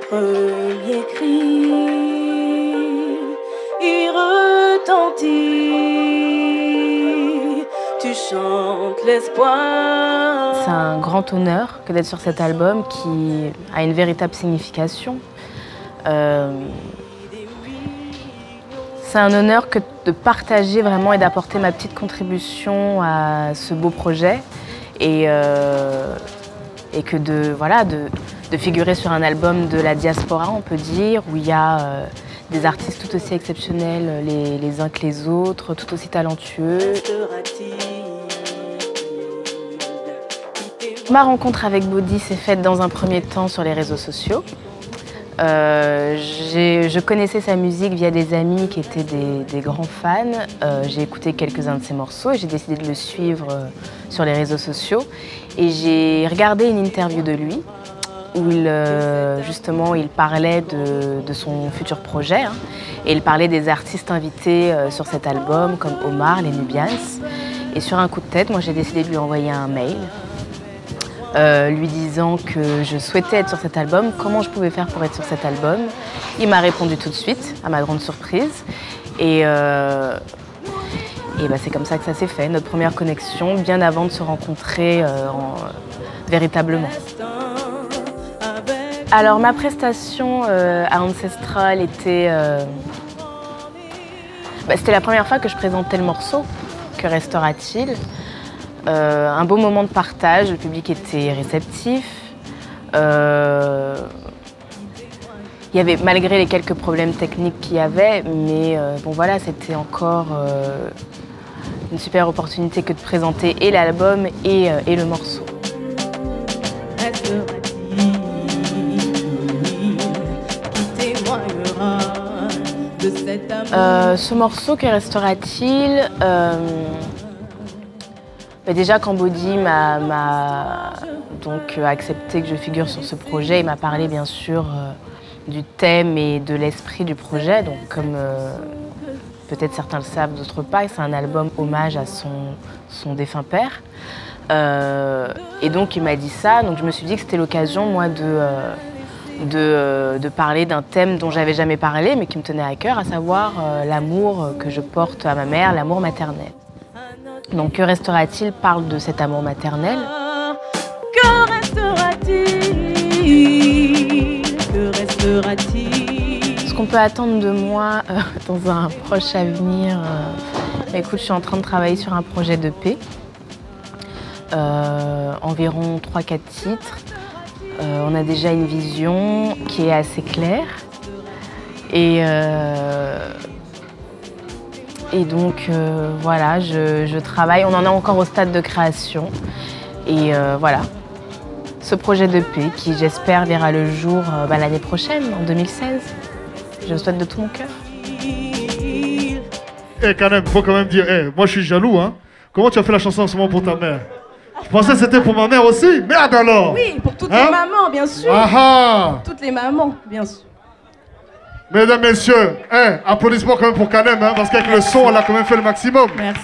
premier cri, il retentit, tu chantes l'espoir. C'est un grand honneur que d'être sur cet album qui a une véritable signification. C'est un honneur que de partager vraiment et d'apporter ma petite contribution à ce beau projet et que de figurer sur un album de la diaspora, on peut dire, où il y a des artistes tout aussi exceptionnels les uns que les autres, tout aussi talentueux. Ma rencontre avec Body s'est faite dans un premier temps sur les réseaux sociaux. Je connaissais sa musique via des amis qui étaient des grands fans. J'ai écouté quelques-uns de ses morceaux et j'ai décidé de le suivre sur les réseaux sociaux. Et j'ai regardé une interview de lui où justement il parlait de son futur projet. Hein, et il parlait des artistes invités sur cet album comme Omar, les Nubians. Et sur un coup de tête, moi j'ai décidé de lui envoyer un mail. Lui disant que je souhaitais être sur cet album, comment je pouvais faire pour être sur cet album. Il m'a répondu tout de suite, à ma grande surprise. Et c'est comme ça que ça s'est fait, notre première connexion, bien avant de se rencontrer véritablement. Alors ma prestation à Ancestral était... c'était la première fois que je présentais le morceau, Que restera-t-il ? Un beau moment de partage, le public était réceptif. Il y avait, malgré les quelques problèmes techniques qu'il y avait, mais bon voilà, c'était encore une super opportunité que de présenter et l'album et le morceau. Ce morceau, Que restera-t-il ? Déjà, quand Body m'a donc accepté que je figure sur ce projet, il m'a parlé bien sûr du thème et de l'esprit du projet. Donc, comme peut-être certains le savent, d'autres pas, c'est un album hommage à son défunt père. Et donc, il m'a dit ça. Donc, je me suis dit que c'était l'occasion, moi, de parler d'un thème dont j'avais jamais parlé, mais qui me tenait à cœur, à savoir l'amour que je porte à ma mère, l'amour maternel. Donc, Que restera-t-il parle de cet amour maternel. Que restera-t-il? Que restera-t-il? Ce qu'on peut attendre de moi dans un proche avenir, écoute, je suis en train de travailler sur un projet d'EP, environ 3-4 titres. On a déjà une vision qui est assez claire. Et donc, voilà, je travaille. On en est encore au stade de création. Et voilà, ce projet d'EP qui, j'espère, verra le jour l'année prochaine, en 2016. Je le souhaite de tout mon cœur. Quand même, faut quand même dire, moi je suis jaloux, hein. Comment tu as fait la chanson en ce moment pour ta mère? Je pensais que c'était pour ma mère aussi. Merde alors! Oui, pour toutes les mamans, bien sûr. Ah, toutes les mamans, bien sûr. Mesdames, messieurs, applaudissements quand même pour Kanem, hein, parce qu'avec le son, elle a quand même fait le maximum. Merci.